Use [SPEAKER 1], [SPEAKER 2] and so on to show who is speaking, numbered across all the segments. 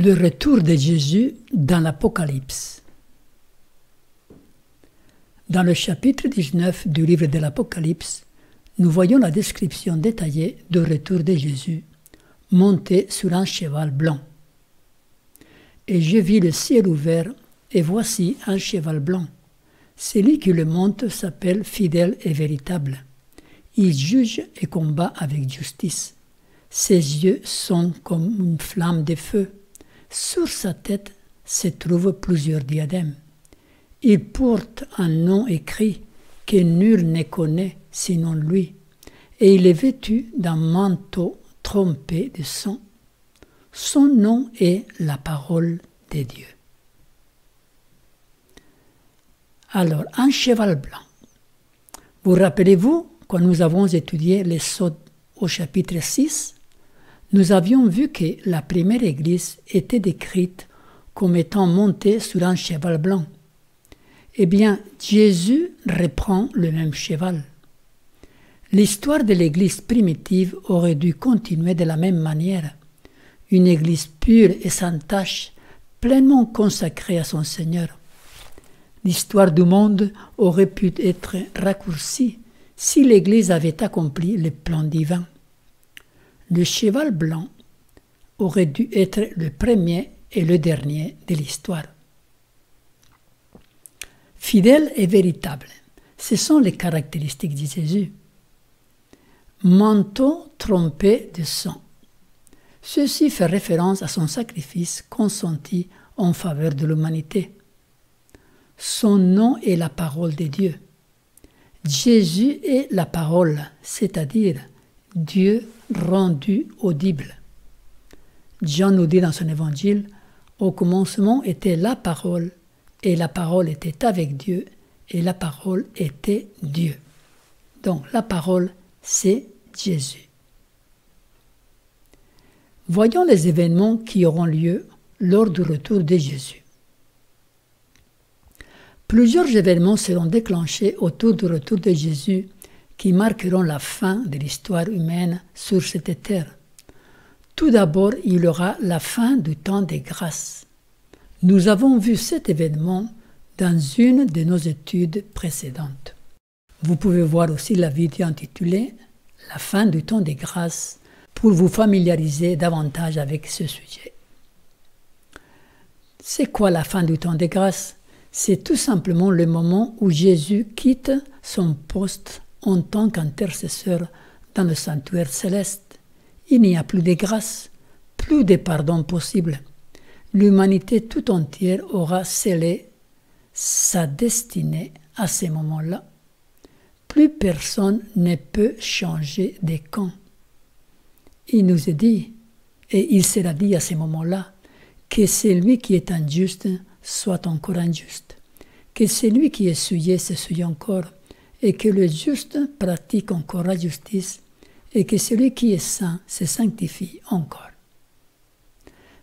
[SPEAKER 1] Le retour de Jésus dans l'Apocalypse. Dans le chapitre 19 du livre de l'Apocalypse, nous voyons la description détaillée du retour de Jésus, monté sur un cheval blanc. Et je vis le ciel ouvert, et voici un cheval blanc. Celui qui le monte s'appelle fidèle et véritable. Il juge et combat avec justice. Ses yeux sont comme une flamme de feu. Sur sa tête se trouvent plusieurs diadèmes. Il porte un nom écrit que nul ne connaît sinon lui, et il est vêtu d'un manteau trempé de sang. Son nom est la parole de Dieu. Alors, un cheval blanc. Vous rappelez-vous, quand nous avons étudié les Sceaux au chapitre 6, nous avions vu que la première église était décrite comme étant montée sur un cheval blanc. Eh bien, Jésus reprend le même cheval. L'histoire de l'église primitive aurait dû continuer de la même manière. Une église pure et sans tache, pleinement consacrée à son Seigneur. L'histoire du monde aurait pu être raccourcie si l'église avait accompli le plan divin. Le cheval blanc aurait dû être le premier et le dernier de l'histoire. Fidèle et véritable, ce sont les caractéristiques de Jésus. Manteau trempé de sang. Ceci fait référence à son sacrifice consenti en faveur de l'humanité. Son nom est la parole de Dieu. Jésus est la parole, c'est-à-dire Dieu rendu audible. Jean nous dit dans son évangile, « Au commencement était la parole, et la parole était avec Dieu, et la parole était Dieu. » Donc la parole, c'est Jésus. Voyons les événements qui auront lieu lors du retour de Jésus. Plusieurs événements seront déclenchés autour du retour de Jésus qui marqueront la fin de l'histoire humaine sur cette terre. Tout d'abord, il y aura la fin du temps des grâces. Nous avons vu cet événement dans une de nos études précédentes. Vous pouvez voir aussi la vidéo intitulée « La fin du temps des grâces » pour vous familiariser davantage avec ce sujet. C'est quoi la fin du temps des grâces? C'est tout simplement le moment où Jésus quitte son poste en tant qu'intercesseur dans le sanctuaire céleste. Il n'y a plus de grâce, plus de pardon possible. L'humanité tout entière aura scellé sa destinée à ce moment-là. Plus personne ne peut changer de camp. Il nous est dit, et il sera dit à ce moment-là, que celui qui est injuste soit encore injuste, que celui qui est souillé se souille encore, et que le juste pratique encore la justice, et que celui qui est saint se sanctifie encore.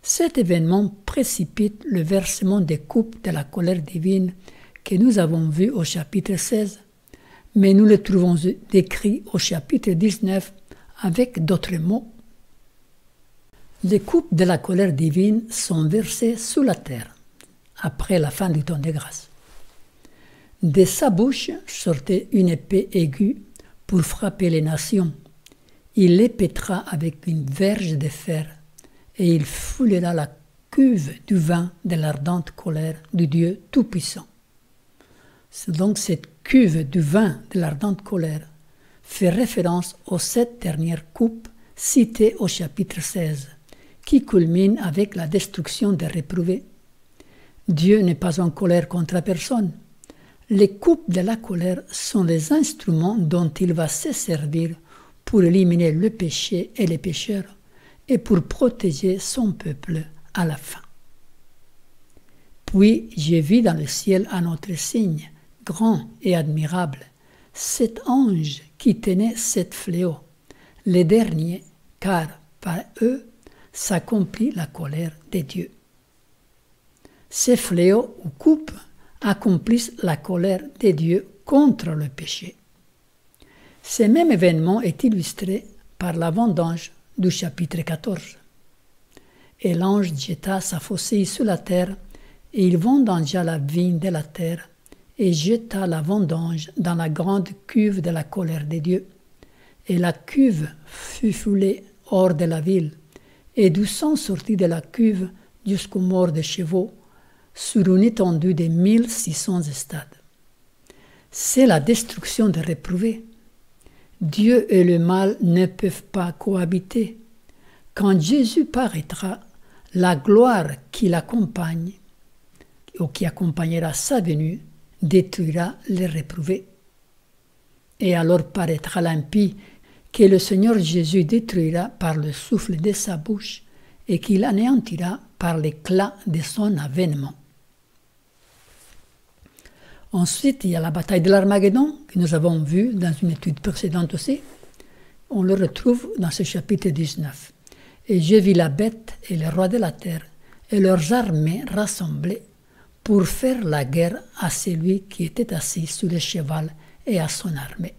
[SPEAKER 1] Cet événement précipite le versement des coupes de la colère divine que nous avons vu au chapitre 16, mais nous le trouvons décrit au chapitre 19 avec d'autres mots. Les coupes de la colère divine sont versées sous la terre, après la fin du temps de grâce. De sa bouche sortait une épée aiguë pour frapper les nations. Il les pétra avec une verge de fer, et il foulera la cuve du vin de l'ardente colère du Dieu Tout-Puissant. Donc cette cuve du vin de l'ardente colère fait référence aux 7 dernières coupes citées au chapitre 16, qui culminent avec la destruction des réprouvés. Dieu n'est pas en colère contre personne. Les coupes de la colère sont les instruments dont il va se servir pour éliminer le péché et les pécheurs et pour protéger son peuple à la fin. Puis j'ai vu dans le ciel un autre signe, grand et admirable, 7 anges qui tenaient 7 fléaux, les derniers, car par eux s'accomplit la colère de Dieu. Ces fléaux ou coupes accomplissent la colère de Dieu contre le péché. Ce même événement est illustré par la vendange du chapitre 14. Et l'ange jeta sa faucille sur la terre, et il vendangea la vigne de la terre, et jeta la vendange dans la grande cuve de la colère de Dieu. Et la cuve fut foulée hors de la ville, et du sang sortit de la cuve jusqu'aux morts de chevaux, sur une étendue de 1600 estades. C'est la destruction des réprouvés. Dieu et le mal ne peuvent pas cohabiter. Quand Jésus paraîtra, la gloire qui l'accompagne, ou qui accompagnera sa venue, détruira les réprouvés. Et alors paraîtra l'impie que le Seigneur Jésus détruira par le souffle de sa bouche et qu'il anéantira par l'éclat de son avènement. Ensuite, il y a la bataille de l'Armageddon, que nous avons vue dans une étude précédente aussi. On le retrouve dans ce chapitre 19. Et je vis la bête et les rois de la terre et leurs armées rassemblées pour faire la guerre à celui qui était assis sur le cheval et à son armée.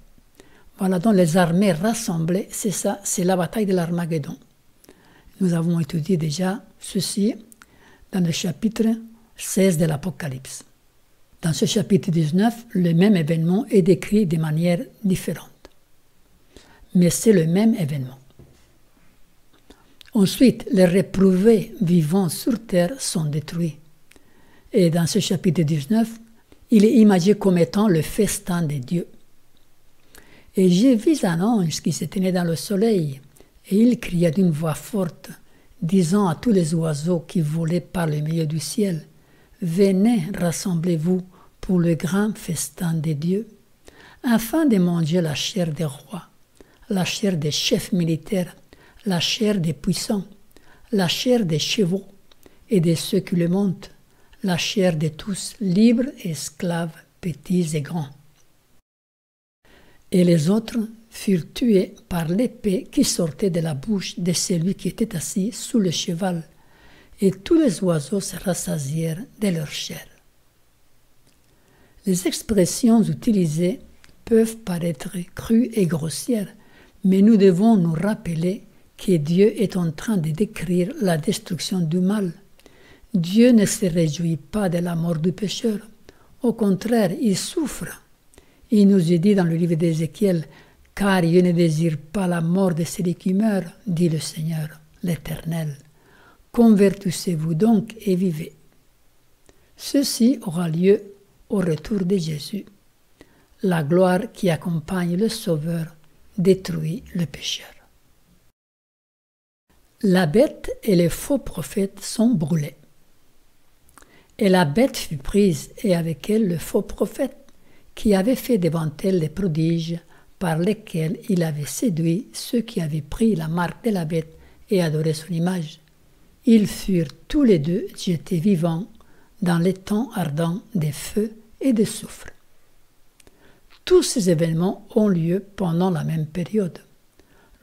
[SPEAKER 1] Voilà donc les armées rassemblées, c'est ça, c'est la bataille de l'Armageddon. Nous avons étudié déjà ceci dans le chapitre 16 de l'Apocalypse. Dans ce chapitre 19, le même événement est décrit de manière différente. Mais c'est le même événement. Ensuite, les réprouvés vivant sur terre sont détruits. Et dans ce chapitre 19, il est imagé comme étant le festin de Dieu. Et j'ai vu un ange qui se tenait dans le soleil, et il cria d'une voix forte, disant à tous les oiseaux qui volaient par le milieu du ciel, « Venez, rassemblez-vous pour le grand festin de Dieu, afin de manger la chair des rois, la chair des chefs militaires, la chair des puissants, la chair des chevaux et de ceux qui le montent, la chair de tous, libres et esclaves, petits et grands. » Et les autres furent tués par l'épée qui sortait de la bouche de celui qui était assis sous le cheval, et tous les oiseaux se rassasièrent de leur chair. Les expressions utilisées peuvent paraître crues et grossières, mais nous devons nous rappeler que Dieu est en train de décrire la destruction du mal. Dieu ne se réjouit pas de la mort du pécheur. Au contraire, il souffre. Il nous est dit dans le livre d'Ézéchiel, « Car je ne désire pas la mort de celui qui meurt, dit le Seigneur, l'Éternel. Convertissez-vous donc et vivez. » Ceci aura lieu au retour de Jésus. La gloire qui accompagne le Sauveur détruit le pécheur. La bête et les faux prophètes sont brûlés. Et la bête fut prise, et avec elle le faux prophète, qui avait fait devant elle des prodiges par lesquels il avait séduit ceux qui avaient pris la marque de la bête et adoré son image. Ils furent tous les deux jetés vivants dans les temps ardents des feux et des soufre. Tous ces événements ont lieu pendant la même période.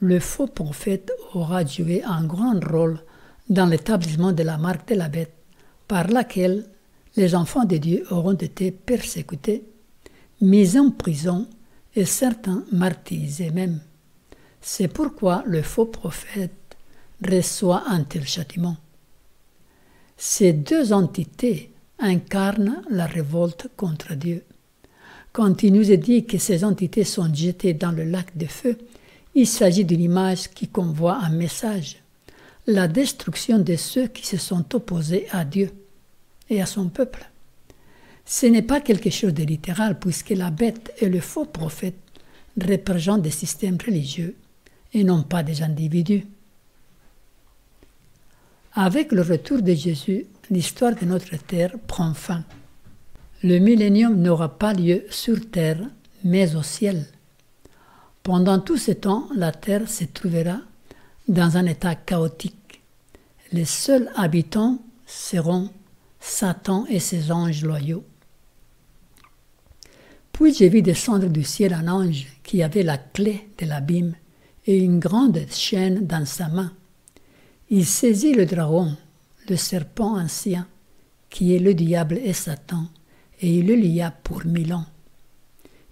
[SPEAKER 1] Le faux prophète aura joué un grand rôle dans l'établissement de la marque de la bête, par laquelle les enfants de Dieu auront été persécutés, mis en prison et certains martyrisés même. C'est pourquoi le faux prophète reçoit un tel châtiment. Ces deux entités incarnent la révolte contre Dieu. Quand il nous est dit que ces entités sont jetées dans le lac de feu, il s'agit d'une image qui convoie un message, la destruction de ceux qui se sont opposés à Dieu et à son peuple. Ce n'est pas quelque chose de littéral, puisque la bête et le faux prophète représentent des systèmes religieux et non pas des individus. Avec le retour de Jésus, l'histoire de notre terre prend fin. Le millénium n'aura pas lieu sur terre, mais au ciel. Pendant tout ce temps, la terre se trouvera dans un état chaotique. Les seuls habitants seront Satan et ses anges loyaux. Puis j'ai vu descendre du ciel un ange qui avait la clé de l'abîme et une grande chaîne dans sa main. Il saisit le dragon, le serpent ancien, qui est le diable et Satan, et il le lia pour 1000 ans.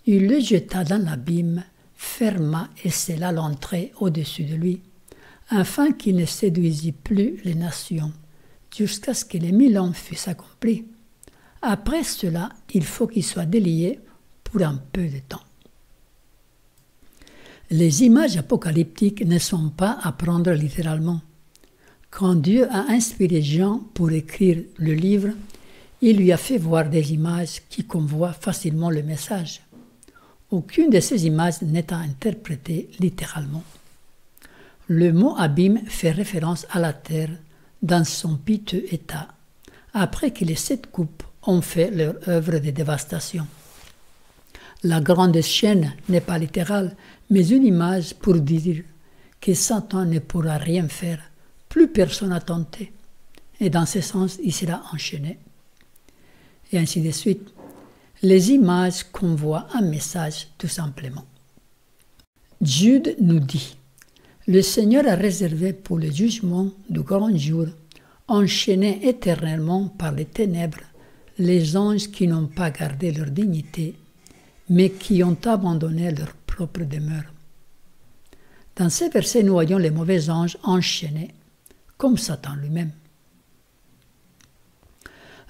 [SPEAKER 1] Il le jeta dans l'abîme, ferma et scella l'entrée au-dessus de lui, afin qu'il ne séduisît plus les nations, jusqu'à ce que les 1000 ans fussent accomplis. Après cela, il faut qu'il soit délié pour un peu de temps. Les images apocalyptiques ne sont pas à prendre littéralement. Quand Dieu a inspiré Jean pour écrire le livre, il lui a fait voir des images qui convoient facilement le message. Aucune de ces images n'est à interpréter littéralement. Le mot abîme fait référence à la terre dans son piteux état, après que les 7 coupes ont fait leur œuvre de dévastation. La grande chaîne n'est pas littérale, mais une image pour dire que Satan ne pourra rien faire, plus personne n'a tenté, et dans ce sens, il sera enchaîné. Et ainsi de suite. Les images convoient un message tout simplement. Jude nous dit: le Seigneur a réservé pour le jugement du grand jour, enchaînés éternellement par les ténèbres, les anges qui n'ont pas gardé leur dignité, mais qui ont abandonné leur propre demeure. Dans ces versets, nous voyons les mauvais anges enchaînés, comme Satan lui-même.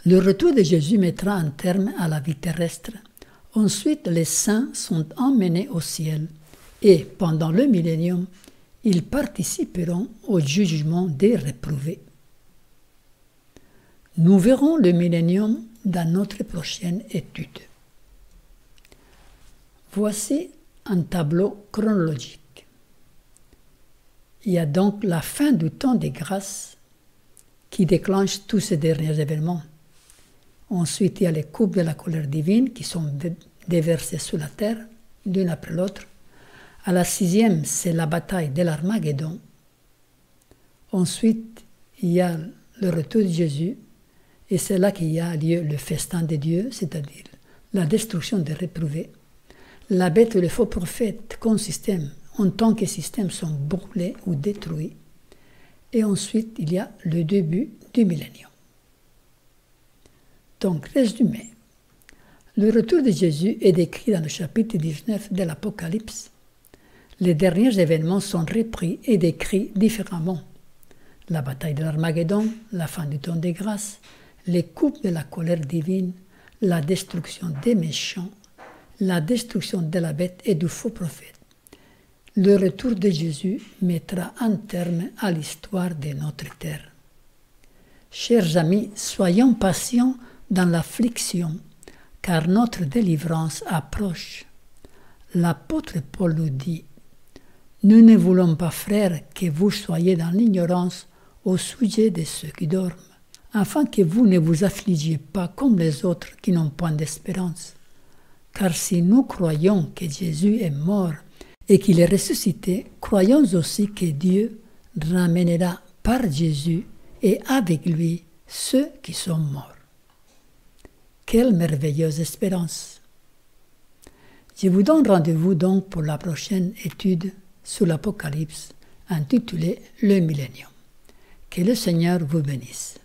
[SPEAKER 1] Le retour de Jésus mettra un terme à la vie terrestre. Ensuite, les saints sont emmenés au ciel et, pendant le millénium, ils participeront au jugement des réprouvés. Nous verrons le millénium dans notre prochaine étude. Voici un tableau chronologique. Il y a donc la fin du temps des grâces qui déclenche tous ces derniers événements. Ensuite, il y a les coupes de la colère divine qui sont déversées sur la terre, l'une après l'autre. À la 6e, c'est la bataille de l'Armageddon. Ensuite, il y a le retour de Jésus, et c'est là qu'il y a lieu le festin de Dieu, c'est-à-dire la destruction des réprouvés. La bête et le faux prophète, comme système, en tant que système, sont brûlés ou détruits. Et ensuite, il y a le début du millénium. Donc, résumé, le retour de Jésus est décrit dans le chapitre 19 de l'Apocalypse. Les derniers événements sont repris et décrits différemment. La bataille de l'Armageddon, la fin du temps des grâces, les coupes de la colère divine, la destruction des méchants, la destruction de la bête et du faux prophète. Le retour de Jésus mettra un terme à l'histoire de notre terre. Chers amis, soyons patients dans l'affliction, car notre délivrance approche. L'apôtre Paul nous dit: « Nous ne voulons pas, frères, que vous soyez dans l'ignorance au sujet de ceux qui dorment, afin que vous ne vous affligiez pas comme les autres qui n'ont point d'espérance. Car si nous croyons que Jésus est mort et qu'il est ressuscité, croyons aussi que Dieu ramènera par Jésus et avec lui ceux qui sont morts. » Quelle merveilleuse espérance! Je vous donne rendez-vous donc pour la prochaine étude sur l'Apocalypse intitulée « Le Millénium ». Que le Seigneur vous bénisse.